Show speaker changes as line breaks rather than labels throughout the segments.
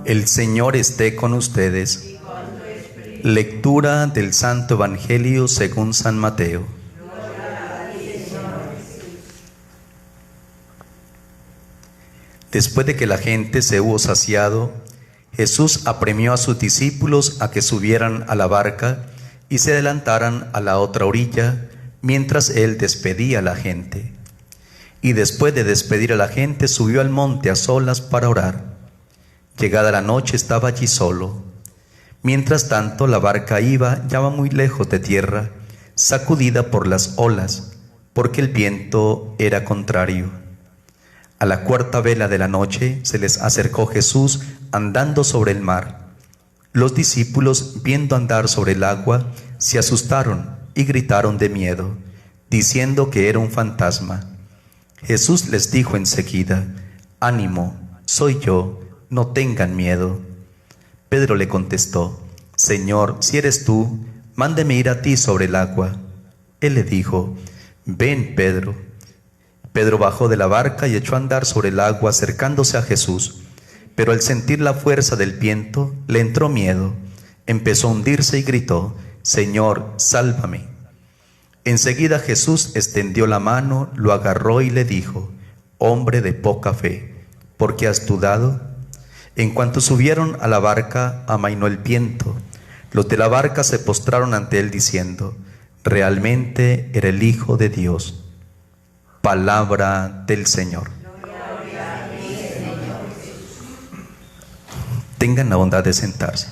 El Señor esté con ustedes. Lectura del Santo Evangelio según San Mateo. Después de que la gente se hubo saciado, Jesús apremió a sus discípulos a que subieran a la barca y se adelantaran a la otra orilla, mientras él despedía a la gente. Y después de despedir a la gente, subió al monte a solas para orar. Llegada la noche estaba allí solo. Mientras tanto, la barca iba ya muy lejos de tierra, sacudida por las olas, porque el viento era contrario. A la cuarta vela de la noche se les acercó Jesús andando sobre el mar. Los discípulos, viendo andar sobre el agua, se asustaron y gritaron de miedo, diciendo que era un fantasma. Jesús les dijo enseguida: «Ánimo, soy yo, no tengan miedo». Pedro le contestó: «Señor, si eres tú, mándeme ir a ti sobre el agua». Él le dijo: «Ven, Pedro». Pedro bajó de la barca y echó a andar sobre el agua acercándose a Jesús, pero al sentir la fuerza del viento le entró miedo, empezó a hundirse y gritó: «Señor, sálvame». Enseguida Jesús extendió la mano, lo agarró y le dijo: «Hombre de poca fe, ¿por qué has dudado?». En cuanto subieron a la barca, amainó el viento. Los de la barca se postraron ante él diciendo: «Realmente era el Hijo de Dios». Palabra del Señor. Tengan la bondad de sentarse.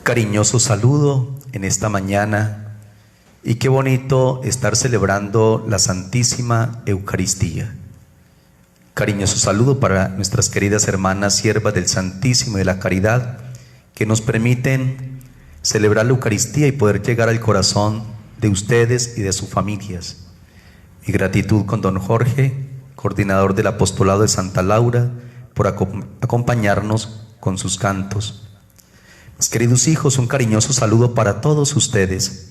Cariñoso saludo en esta mañana, y qué bonito estar celebrando la Santísima Eucaristía. Cariñoso saludo para nuestras queridas hermanas siervas del Santísimo y de la Caridad, que nos permiten celebrar la Eucaristía y poder llegar al corazón de ustedes y de sus familias. Mi gratitud con don Jorge, coordinador del Apostolado de Santa Laura, por acompañarnos con sus cantos. Mis queridos hijos, un cariñoso saludo para todos ustedes.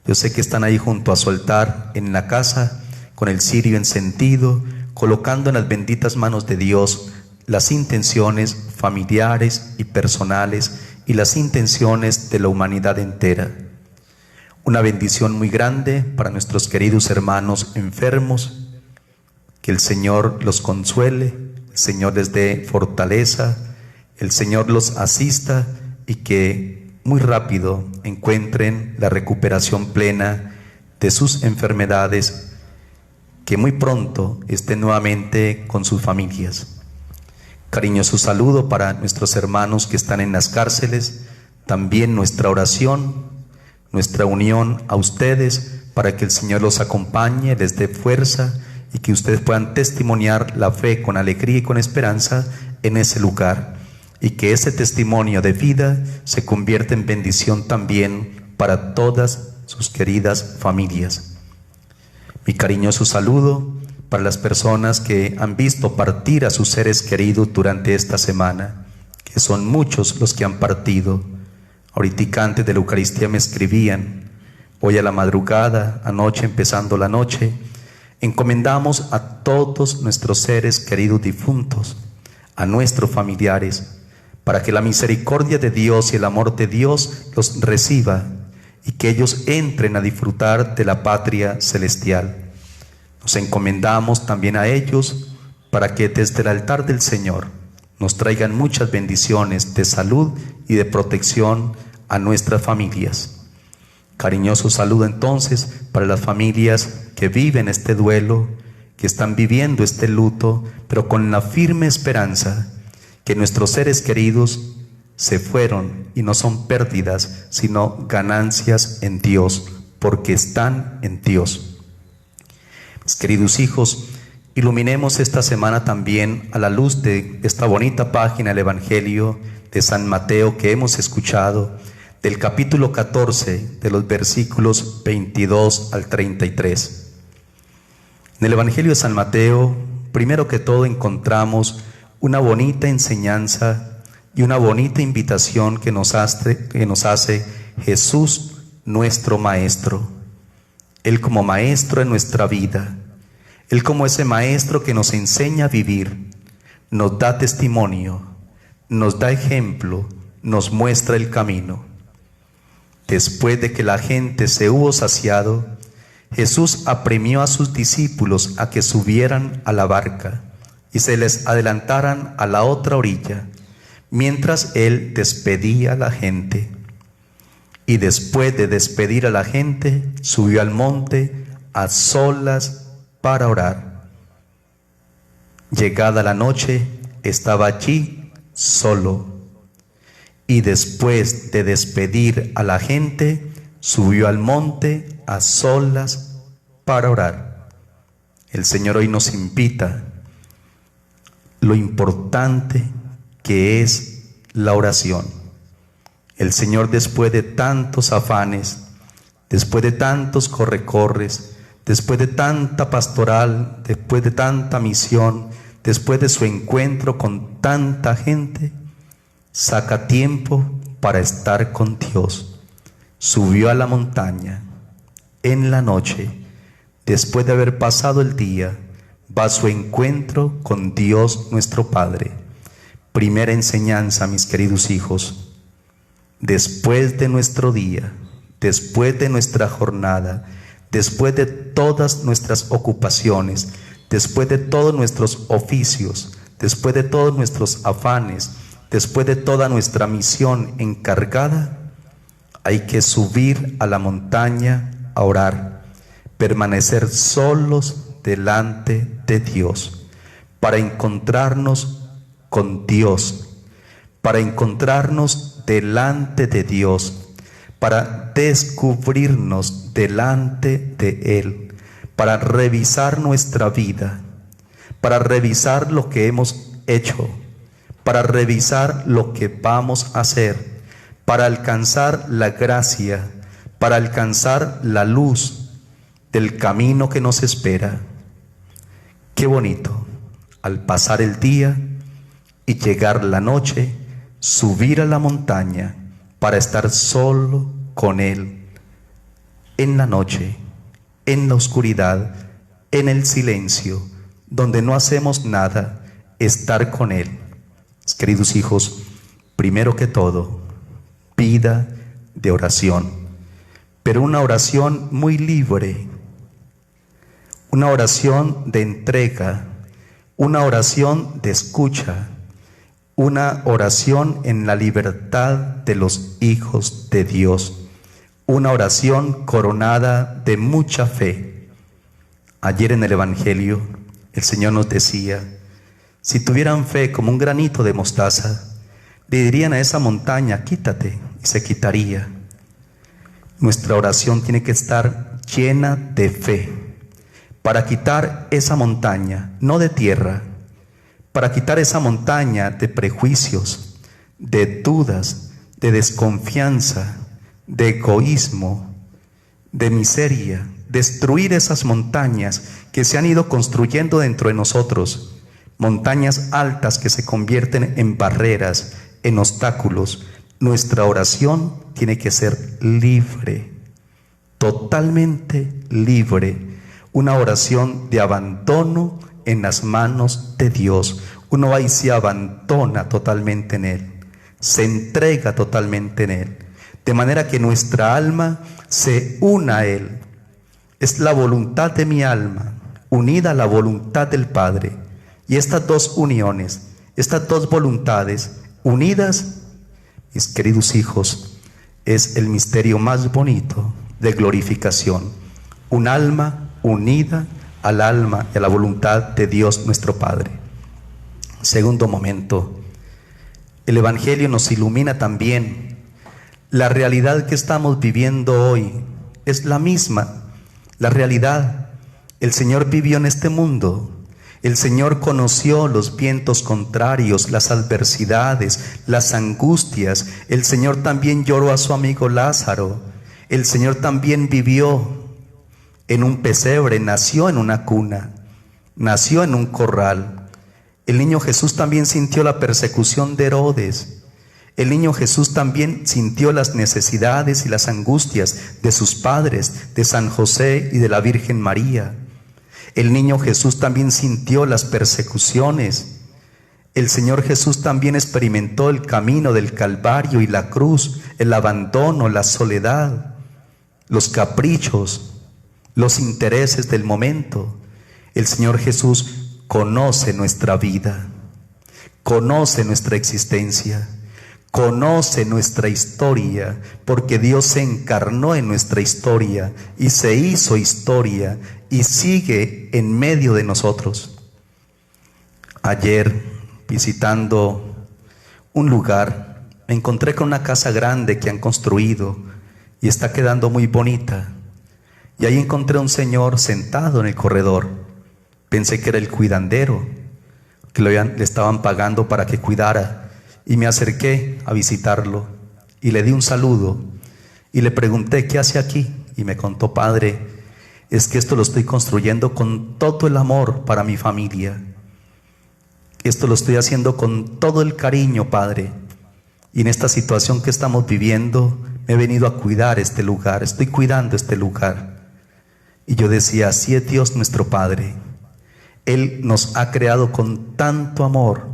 Yo sé que están ahí junto a su altar en la casa, con el cirio encendido, colocando en las benditas manos de Dios las intenciones familiares y personales y las intenciones de la humanidad entera. Una bendición muy grande para nuestros queridos hermanos enfermos, que el Señor los consuele, el Señor les dé fortaleza, el Señor los asista y que muy rápido encuentren la recuperación plena de sus enfermedades, que muy pronto estén nuevamente con sus familias. Cariñoso saludo para nuestros hermanos que están en las cárceles, también nuestra oración, nuestra unión a ustedes para que el Señor los acompañe, les dé fuerza y que ustedes puedan testimoniar la fe con alegría y con esperanza en ese lugar, y que ese testimonio de vida se convierta en bendición también para todas sus queridas familias. Mi cariñoso saludo para las personas que han visto partir a sus seres queridos durante esta semana, que son muchos los que han partido. Ahorita antes de la Eucaristía me escribían: hoy a la madrugada, anoche empezando la noche, encomendamos a todos nuestros seres queridos difuntos, a nuestros familiares, para que la misericordia de Dios y el amor de Dios los reciba y que ellos entren a disfrutar de la patria celestial. Nos encomendamos también a ellos para que desde el altar del Señor nos traigan muchas bendiciones de salud y de protección a nuestras familias. Cariñoso saludo entonces para las familias que viven este duelo, que están viviendo este luto, pero con la firme esperanza que nuestros seres queridos se fueron y no son pérdidas, sino ganancias en Dios, porque están en Dios. Mis queridos hijos, iluminemos esta semana también a la luz de esta bonita página del Evangelio de San Mateo que hemos escuchado, del capítulo 14, de los versículos 22 al 33. En el Evangelio de San Mateo, primero que todo encontramos una bonita enseñanza y una bonita invitación que nos hace Jesús, nuestro Maestro. Él como Maestro en nuestra vida, Él como ese Maestro que nos enseña a vivir, nos da testimonio, nos da ejemplo, nos muestra el camino. Después de que la gente se hubo saciado, Jesús apremió a sus discípulos a que subieran a la barca y se les adelantaran a la otra orilla, mientras Él despedía a la gente. Y después de despedir a la gente, subió al monte a solas para orar. Llegada la noche, estaba allí solo. Y después de despedir a la gente, subió al monte a solas para orar. El Señor hoy nos invita lo importante que es la oración. El Señor, después de tantos afanes, después de tantos corre-corres, después de tanta pastoral, después de tanta misión, después de su encuentro con tanta gente, saca tiempo para estar con Dios. Subió a la montaña en la noche, después de haber pasado el día, va a su encuentro con Dios nuestro Padre. Primera enseñanza, mis queridos hijos: después de nuestro día, después de nuestra jornada, después de todas nuestras ocupaciones, después de todos nuestros oficios, después de todos nuestros afanes, después de toda nuestra misión encargada, hay que subir a la montaña a orar, permanecer solos delante de Dios, para encontrarnos con Dios, para encontrarnos delante de Dios, para descubrirnos delante de Él, para revisar nuestra vida, para revisar lo que hemos hecho, para revisar lo que vamos a hacer, para alcanzar la gracia, para alcanzar la luz del camino que nos espera. Qué bonito, al pasar el día y llegar la noche, subir a la montaña para estar solo con Él, en la noche, en la oscuridad, en el silencio, donde no hacemos nada, estar con Él. Queridos hijos, primero que todo, vida de oración, pero una oración muy libre, una oración de entrega, una oración de escucha, una oración en la libertad de los hijos de Dios, una oración coronada de mucha fe. Ayer en el Evangelio el Señor nos decía: si tuvieran fe como un granito de mostaza, le dirían a esa montaña: quítate, y se quitaría. Nuestra oración tiene que estar llena de fe para quitar esa montaña, no de tierra, para quitar esa montaña de prejuicios, de dudas, de desconfianza, de egoísmo, de miseria, destruir esas montañas que se han ido construyendo dentro de nosotros, montañas altas que se convierten en barreras, en obstáculos. Nuestra oración tiene que ser libre, totalmente libre, una oración de abandono en las manos de Dios. Uno va y se abandona totalmente en Él, se entrega totalmente en Él, de manera que nuestra alma se una a Él. Es la voluntad de mi alma unida a la voluntad del Padre, y estas dos uniones, estas dos voluntades unidas, mis queridos hijos, es el misterio más bonito de glorificación. Un alma unida al alma y a la voluntad de Dios nuestro Padre. Segundo momento, el Evangelio nos ilumina también. La realidad que estamos viviendo hoy es la misma, la realidad. El Señor vivió en este mundo. El Señor conoció los vientos contrarios, las adversidades, las angustias. El Señor también lloró a su amigo Lázaro. El Señor también vivió en un pesebre, nació en una cuna, nació en un corral. El niño Jesús también sintió la persecución de Herodes. El niño Jesús también sintió las necesidades y las angustias de sus padres, de San José y de la Virgen María. El niño Jesús también sintió las persecuciones El Señor Jesús también experimentó el camino del Calvario y la cruz, el abandono, la soledad, los caprichos, los intereses del momento. El Señor Jesús conoce nuestra vida, conoce nuestra existencia, conoce nuestra historia, porque Dios se encarnó en nuestra historia y se hizo historia y sigue en medio de nosotros. Ayer, visitando un lugar, me encontré con una casa grande que han construido y está quedando muy bonita. Y ahí encontré a un señor sentado en el corredor. Pensé que era el cuidandero, que le estaban pagando para que cuidara. Y me acerqué a visitarlo y le di un saludo y le pregunté: ¿qué hace aquí? Y me contó: padre, es que esto lo estoy construyendo con todo el amor para mi familia. Esto lo estoy haciendo con todo el cariño, padre. Y en esta situación que estamos viviendo, me he venido a cuidar este lugar, estoy cuidando este lugar. Y yo decía: así es Dios nuestro Padre. Él nos ha creado con tanto amor,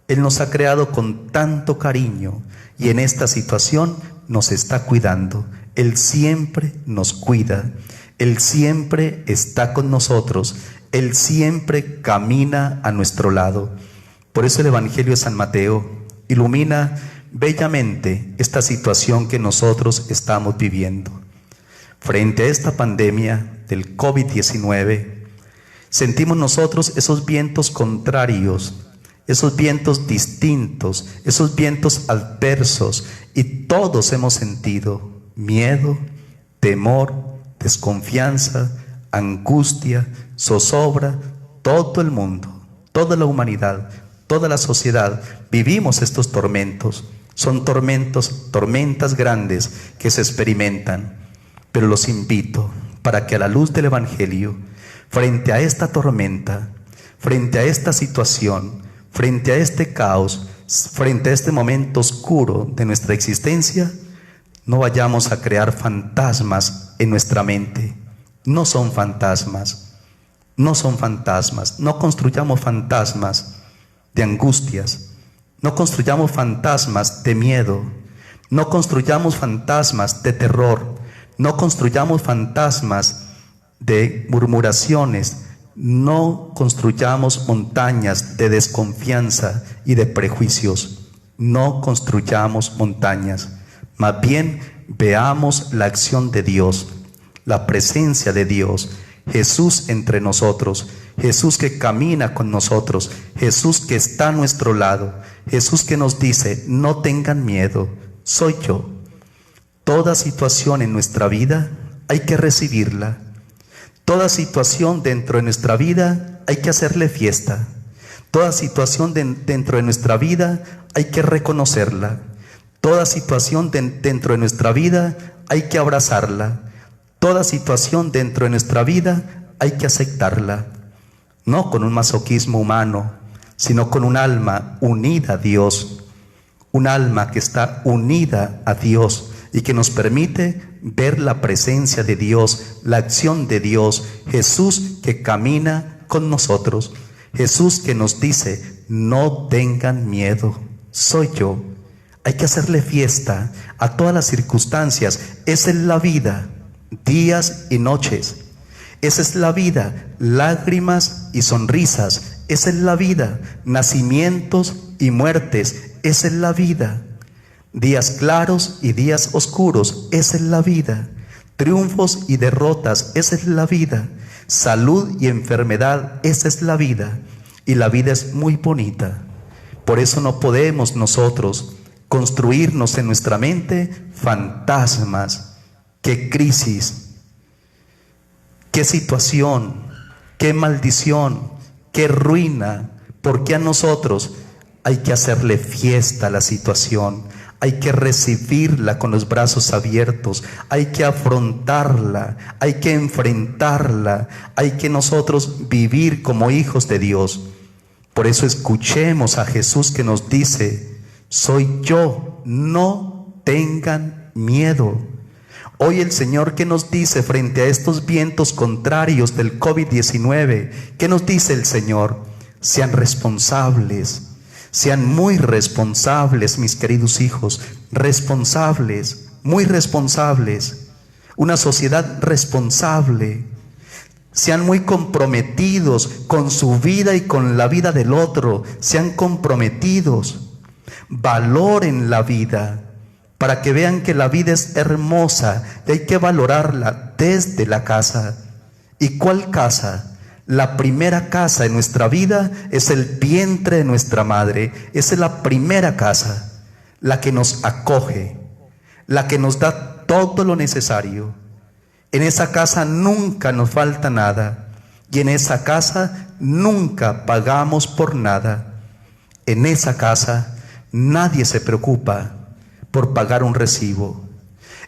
Él nos ha creado con tanto cariño, y en esta situación nos está cuidando. Él siempre nos cuida, Él siempre está con nosotros, Él siempre camina a nuestro lado. Por eso el Evangelio de San Mateo ilumina bellamente esta situación que nosotros estamos viviendo. Frente a esta pandemia del COVID-19, sentimos nosotros esos vientos contrarios, esos vientos distintos, esos vientos adversos, y todos hemos sentido miedo, temor, desconfianza, angustia, zozobra. Todo el mundo, toda la humanidad, toda la sociedad vivimos estos tormentos. Son tormentas grandes que se experimentan, pero los invito para que a la luz del Evangelio, frente a esta tormenta, frente a esta situación, frente a este caos, frente a este momento oscuro de nuestra existencia, no vayamos a crear fantasmas en nuestra mente. No son fantasmas, no son fantasmas. No construyamos fantasmas de angustias, no construyamos fantasmas de miedo, no construyamos fantasmas de terror, no construyamos fantasmas de murmuraciones, no construyamos montañas de desconfianza y de prejuicios. No construyamos montañas, más bien veamos la acción de Dios, la presencia de Dios, Jesús entre nosotros, Jesús que camina con nosotros, Jesús que está a nuestro lado, Jesús que nos dice: no tengan miedo, soy yo. Toda situación en nuestra vida hay que recibirla. Toda situación dentro de nuestra vida hay que hacerle fiesta. Toda situación dentro de nuestra vida hay que reconocerla. Toda situación dentro de nuestra vida hay que abrazarla. Toda situación dentro de nuestra vida hay que aceptarla. No con un masoquismo humano, sino con un alma unida a Dios. Un alma que está unida a Dios y que nos permite ver la presencia de Dios, la acción de Dios, Jesús que camina con nosotros, Jesús que nos dice: no tengan miedo, soy yo. Hay que hacerle fiesta a todas las circunstancias. Esa es la vida, días y noches. Esa es la vida, lágrimas y sonrisas. Esa es la vida, nacimientos y muertes. Esa es la vida. Días claros y días oscuros, esa es la vida. Triunfos y derrotas, esa es la vida. Salud y enfermedad, esa es la vida. Y la vida es muy bonita. Por eso no podemos nosotros construirnos en nuestra mente fantasmas. Qué crisis, qué situación, qué maldición, qué ruina. Porque a nosotros hay que hacerle fiesta a la situación. Hay que recibirla con los brazos abiertos, hay que afrontarla, hay que enfrentarla, hay que nosotros vivir como hijos de Dios. Por eso escuchemos a Jesús que nos dice: soy yo, no tengan miedo. Hoy el Señor, ¿qué nos dice frente a estos vientos contrarios del COVID-19? ¿Qué nos dice el Señor? Sean responsables. Sean muy responsables, mis queridos hijos, responsables, muy responsables. Una sociedad responsable. Sean muy comprometidos con su vida y con la vida del otro. Sean comprometidos. Valoren la vida para que vean que la vida es hermosa y hay que valorarla desde la casa. ¿Y cuál casa? La primera casa de nuestra vida es el vientre de nuestra madre. Esa es la primera casa, la que nos acoge, la que nos da todo lo necesario. En esa casa nunca nos falta nada y en esa casa nunca pagamos por nada. En esa casa nadie se preocupa por pagar un recibo.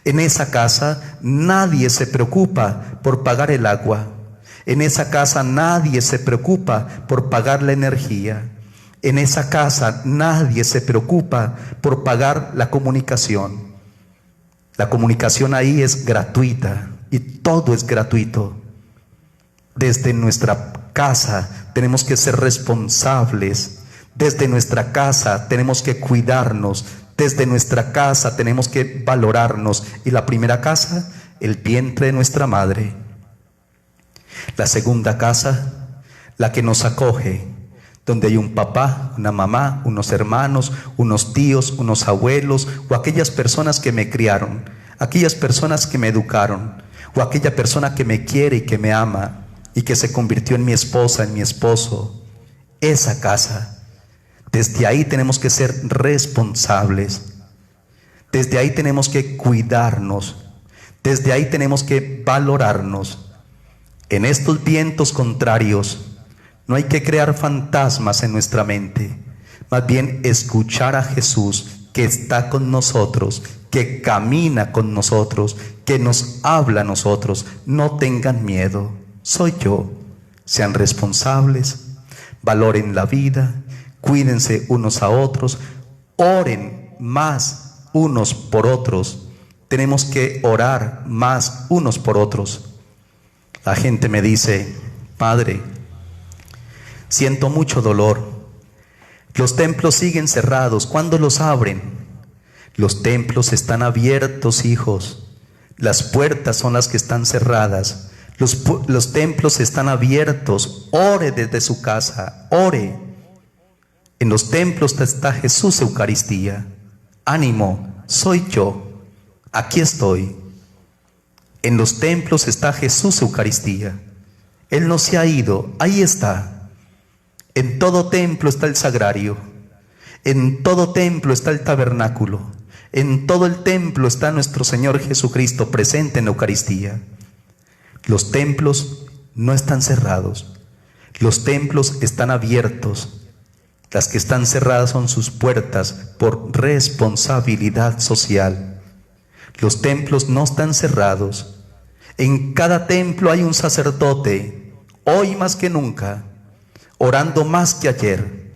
En esa casa nadie se preocupa por pagar el agua. En esa casa nadie se preocupa por pagar la energía. En esa casa nadie se preocupa por pagar la comunicación. La comunicación ahí es gratuita y todo es gratuito. Desde nuestra casa tenemos que ser responsables. Desde nuestra casa tenemos que cuidarnos. Desde nuestra casa tenemos que valorarnos. Y la primera casa, el vientre de nuestra madre. La segunda casa, la que nos acoge, donde hay un papá, una mamá, unos hermanos, unos tíos, unos abuelos, o aquellas personas que me criaron, aquellas personas que me educaron, o aquella persona que me quiere y que me ama, y que se convirtió en mi esposa, en mi esposo. Esa casa, desde ahí tenemos que ser responsables. Desde ahí tenemos que cuidarnos. Desde ahí tenemos que valorarnos. En estos vientos contrarios no hay que crear fantasmas en nuestra mente, más bien escuchar a Jesús que está con nosotros, que camina con nosotros, que nos habla a nosotros. No tengan miedo, soy yo. Sean responsables, valoren la vida, cuídense unos a otros, oren más unos por otros. Tenemos que orar más unos por otros. La gente me dice: Padre, siento mucho dolor. Los templos siguen cerrados. ¿Cuándo los abren? Los templos están abiertos, hijos. Las puertas son las que están cerradas. Los templos están abiertos. Ore desde su casa. Ore. En los templos está Jesús Eucaristía. Ánimo, soy yo. Aquí estoy. En los templos está Jesús Eucaristía. Él no se ha ido, ahí está. En todo templo está el sagrario. En todo templo está el tabernáculo. En todo el templo está nuestro Señor Jesucristo presente en la Eucaristía. Los templos no están cerrados. Los templos están abiertos. Las que están cerradas son sus puertas por responsabilidad social. Los templos no están cerrados. En cada templo hay un sacerdote, hoy más que nunca, orando más que ayer.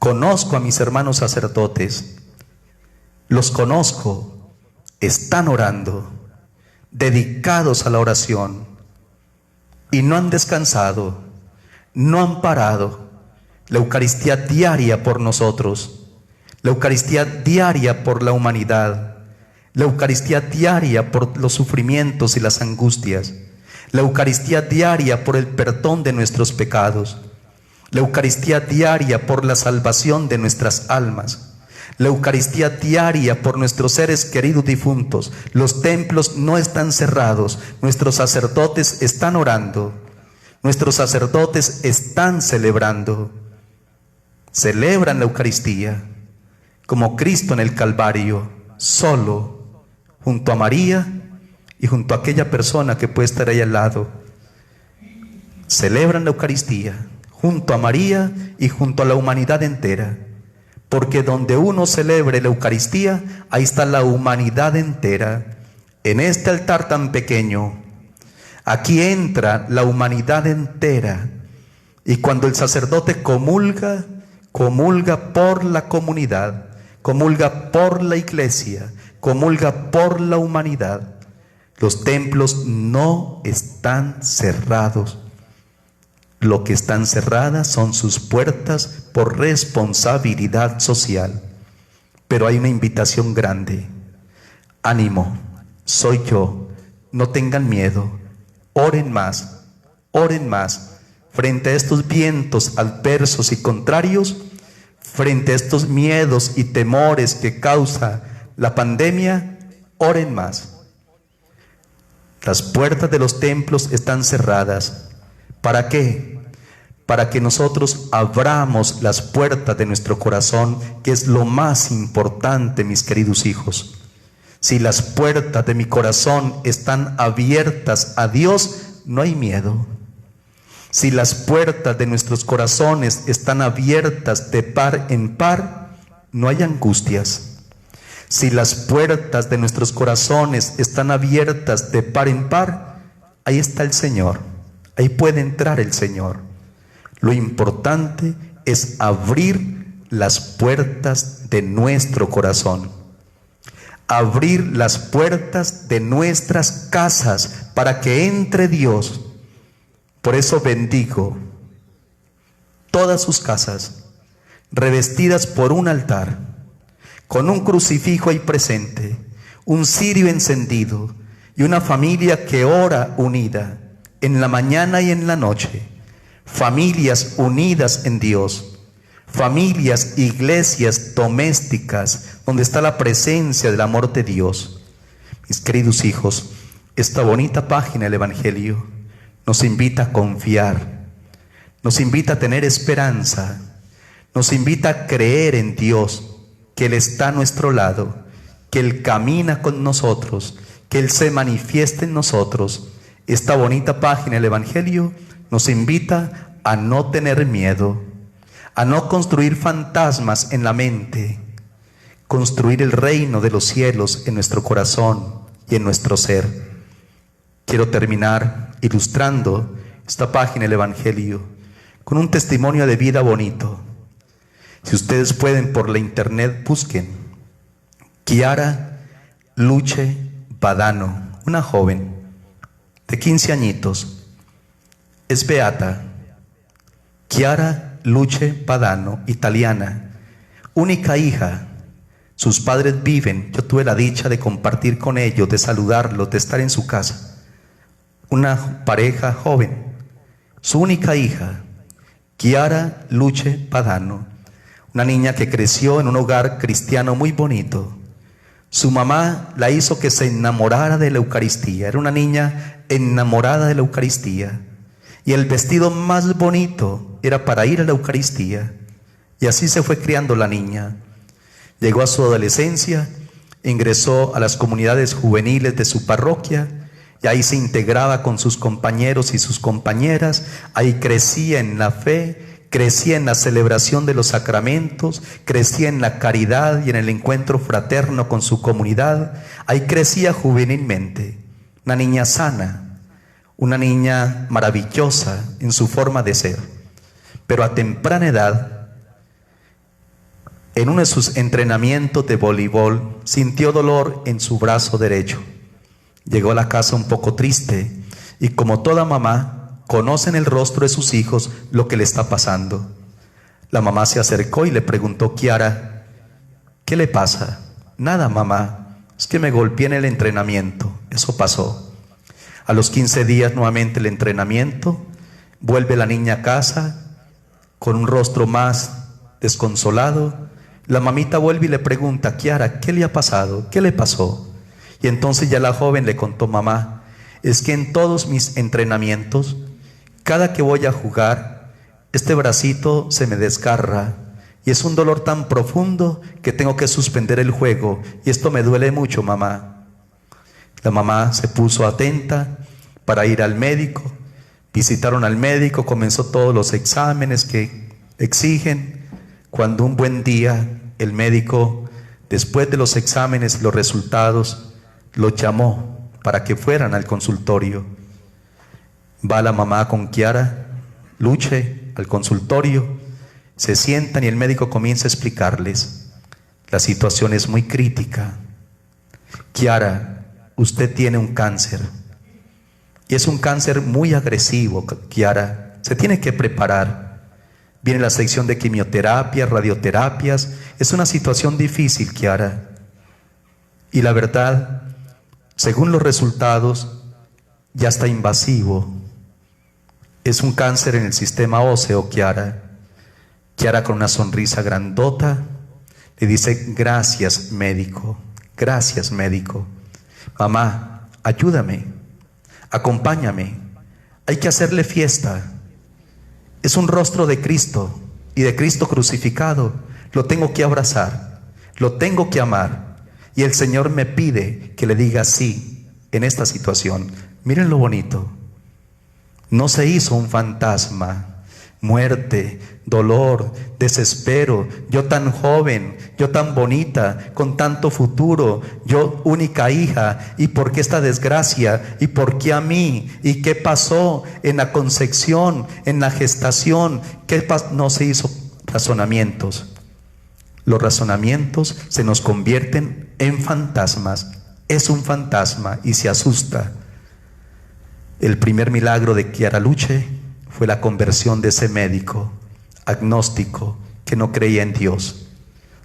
Conozco a mis hermanos sacerdotes, los conozco, están orando, dedicados a la oración, y no han descansado, no han parado. La Eucaristía diaria por nosotros, la Eucaristía diaria por la humanidad, la Eucaristía diaria por los sufrimientos y las angustias, la Eucaristía diaria por el perdón de nuestros pecados, la Eucaristía diaria por la salvación de nuestras almas, la Eucaristía diaria por nuestros seres queridos difuntos. Los templos no están cerrados, nuestros sacerdotes están orando, nuestros sacerdotes están celebrando, celebran la Eucaristía como Cristo en el Calvario, solo, junto a María y junto a aquella persona que puede estar ahí al lado. Celebran la Eucaristía junto a María y junto a la humanidad entera, porque donde uno celebre la Eucaristía, ahí está la humanidad entera. En este altar tan pequeño, aquí entra la humanidad entera, y cuando el sacerdote comulga, comulga por la comunidad, comulga por la iglesia, comulga por la humanidad. Los templos no están cerrados. Lo que están cerradas son sus puertas por responsabilidad social. Pero hay una invitación grande. Ánimo, soy yo, no tengan miedo, oren más frente a estos vientos adversos y contrarios, frente a estos miedos y temores que causa la pandemia, oren más. Las puertas de los templos están cerradas. ¿Para qué? Para que nosotros abramos las puertas de nuestro corazón, que es lo más importante, mis queridos hijos. Si las puertas de mi corazón están abiertas a Dios, no hay miedo. Si las puertas de nuestros corazones están abiertas de par en par, no hay angustias. Si las puertas de nuestros corazones están abiertas de par en par, ahí está el Señor. Ahí puede entrar el Señor. Lo importante es abrir las puertas de nuestro corazón. Abrir las puertas de nuestras casas para que entre Dios. Por eso bendigo todas sus casas, revestidas por un altar, con un crucifijo ahí presente, un cirio encendido y una familia que ora unida en la mañana y en la noche. Familias unidas en Dios, familias, iglesias domésticas, donde está la presencia del amor de Dios. Mis queridos hijos, esta bonita página del Evangelio nos invita a confiar, nos invita a tener esperanza, nos invita a creer en Dios, que Él está a nuestro lado, que Él camina con nosotros, que Él se manifieste en nosotros. Esta bonita página del Evangelio nos invita a no tener miedo, a no construir fantasmas en la mente, construir el reino de los cielos en nuestro corazón y en nuestro ser. Quiero terminar ilustrando esta página del Evangelio con un testimonio de vida bonito. Si ustedes pueden, por la internet busquen Kiara Luce Badano, una joven de 15 añitos, es beata. Kiara Luce Badano, italiana, única hija. Sus padres viven, yo tuve la dicha de compartir con ellos, de saludarlos, de estar en su casa. Una pareja joven, su única hija, Kiara Luce Badano, una niña que creció en un hogar cristiano muy bonito. Su mamá la hizo que se enamorara de la Eucaristía. Era una niña enamorada de la Eucaristía. Y el vestido más bonito era para ir a la Eucaristía. Y así se fue criando la niña. Llegó a su adolescencia, ingresó a las comunidades juveniles de su parroquia, y ahí se integraba con sus compañeros y sus compañeras. Ahí crecía en la fe, crecía en la celebración de los sacramentos, crecía en la caridad y en el encuentro fraterno con su comunidad. Ahí crecía juvenilmente, una niña sana, una niña maravillosa en su forma de ser. Pero a temprana edad, en uno de sus entrenamientos de voleibol, sintió dolor en su brazo derecho. Llegó a la casa un poco triste y, como toda mamá, conoce en el rostro de sus hijos lo que le está pasando. La mamá se acercó y le preguntó: Kiara, ¿qué le pasa? Nada, mamá, es que me golpeé en el entrenamiento. Eso pasó. A los 15 días nuevamente el entrenamiento, vuelve la niña a casa con un rostro más desconsolado. La mamita vuelve y le pregunta: Kiara, ¿qué le ha pasado? ¿Qué le pasó? Y entonces ya la joven le contó: mamá, es que en todos mis entrenamientos, cada que voy a jugar, este bracito se me desgarra y es un dolor tan profundo que tengo que suspender el juego y esto me duele mucho, mamá. La mamá se puso atenta para ir al médico. Visitaron al médico, comenzó todos los exámenes que exigen. Cuando un buen día el médico, después de los exámenes y los resultados, lo llamó para que fueran al consultorio. Va la mamá con Kiara Luce al consultorio, se sientan y el médico comienza a explicarles: la situación es muy crítica. Kiara, usted tiene un cáncer y es un cáncer muy agresivo, Kiara, se tiene que preparar. Viene la sección de quimioterapias, radioterapias. Es una situación difícil, Kiara. Y la verdad, según los resultados, ya está invasivo. Es un cáncer en el sistema óseo, Kiara. Kiara, con una sonrisa grandota, le dice: gracias, médico, gracias, médico. Mamá, ayúdame, acompáñame, hay que hacerle fiesta. Es un rostro de Cristo y de Cristo crucificado. Lo tengo que abrazar, lo tengo que amar. Y el Señor me pide que le diga sí en esta situación. Miren lo bonito. No se hizo un fantasma. Muerte, dolor, desespero. Yo tan joven, yo tan bonita, con tanto futuro, yo única hija. ¿Y por qué esta desgracia? ¿Y por qué a mí? ¿Y qué pasó en la concepción, en la gestación? No se hizo razonamientos. Los razonamientos se nos convierten en fantasmas. Es un fantasma y se asusta. El primer milagro de Kiara Luche fue la conversión de ese médico agnóstico que no creía en Dios.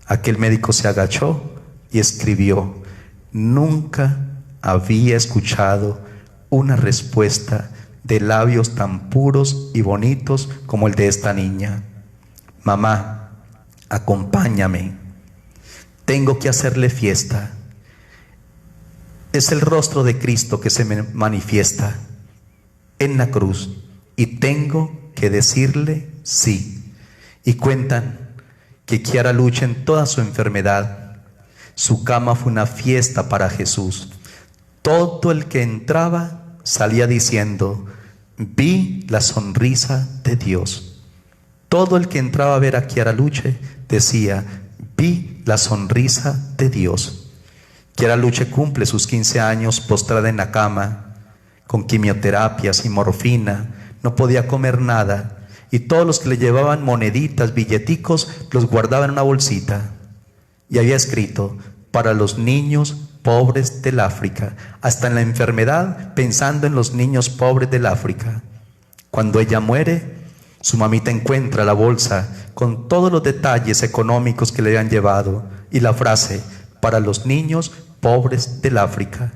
Aquel médico se agachó y escribió: nunca había escuchado una respuesta de labios tan puros y bonitos como el de esta niña. Mamá, acompáñame, tengo que hacerle fiesta. Es el rostro de Cristo que se me manifiesta en la cruz y tengo que decirle sí. Y cuentan que Kiara Luche, en toda su enfermedad, su cama fue una fiesta para Jesús. Todo el que entraba salía diciendo: vi la sonrisa de Dios. Todo el que entraba a ver a Kiara Luche decía: vi la sonrisa de Dios. Kiara Luche cumple sus 15 años postrada en la cama, con quimioterapias y morfina. No podía comer nada. Y todos los que le llevaban moneditas, billeticos, los guardaban en una bolsita. Y había escrito: para los niños pobres del África. Hasta en la enfermedad, pensando en los niños pobres del África. Cuando ella muere, su mamita encuentra la bolsa con todos los detalles económicos que le habían llevado. Y la frase: para los niños pobres del África.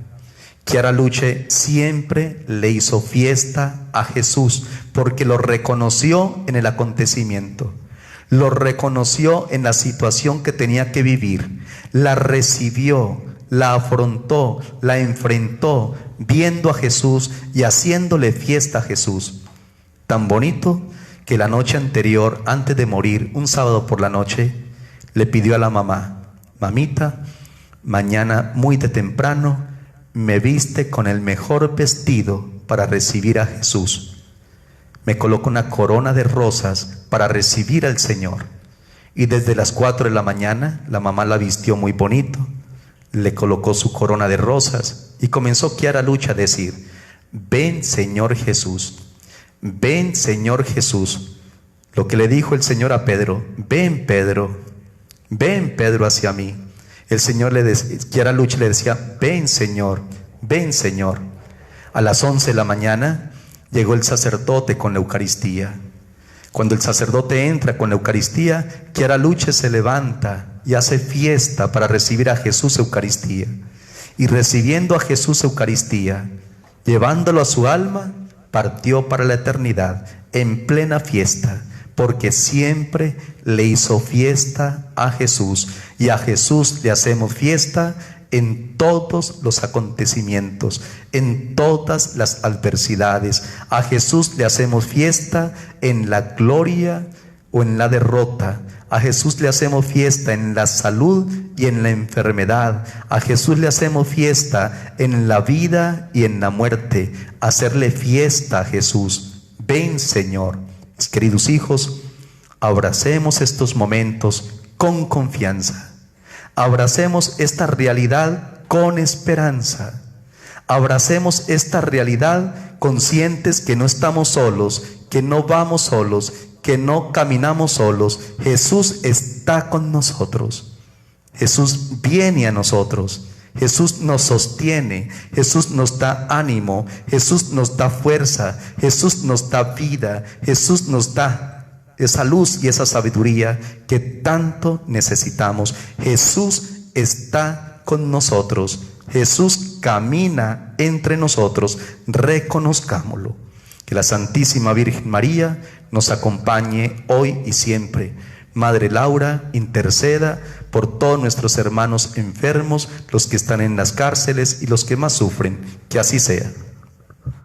Kiara Luche siempre le hizo fiesta a Jesús porque lo reconoció en el acontecimiento, lo reconoció en la situación que tenía que vivir, la recibió, la afrontó, la enfrentó, viendo a Jesús y haciéndole fiesta a Jesús. Tan bonito que la noche anterior, antes de morir, un sábado por la noche, le pidió a la mamá: mamita, mañana muy de temprano me viste con el mejor vestido para recibir a Jesús. Me colocó una corona de rosas para recibir al Señor. Y desde las 4 de la mañana la mamá la vistió muy bonito, le colocó su corona de rosas y comenzó Kiara Luche a decir: ven, Señor Jesús, ven, Señor Jesús. Lo que le dijo el Señor a Pedro: ven, Pedro hacia mí. El Señor Kiara Luche le decía: ven, Señor, ven, Señor. A las 11 de la mañana llegó el sacerdote con la Eucaristía. Cuando el sacerdote entra con la Eucaristía, Kiara Luche se levanta y hace fiesta para recibir a Jesús Eucaristía. Y recibiendo a Jesús Eucaristía, llevándolo a su alma, partió para la eternidad en plena fiesta, porque siempre le hizo fiesta a Jesús. Y a Jesús le hacemos fiesta en todos los acontecimientos, en todas las adversidades. A Jesús le hacemos fiesta en la gloria o en la derrota. A Jesús le hacemos fiesta en la salud y en la enfermedad. A Jesús le hacemos fiesta en la vida y en la muerte. Hacerle fiesta a Jesús. Ven, Señor. Mis queridos hijos, abracemos estos momentos con confianza. Abracemos esta realidad con esperanza. Abracemos esta realidad conscientes que no estamos solos, que no vamos solos, que no caminamos solos. Jesús está con nosotros. Jesús viene a nosotros. Jesús nos sostiene, Jesús nos da ánimo, Jesús nos da fuerza, Jesús nos da vida, Jesús nos da esa luz y esa sabiduría que tanto necesitamos. Jesús está con nosotros, Jesús camina entre nosotros, reconozcámoslo. Que la Santísima Virgen María nos acompañe hoy y siempre. Madre Laura, interceda por todos nuestros hermanos enfermos, los que están en las cárceles y los que más sufren. Que así sea.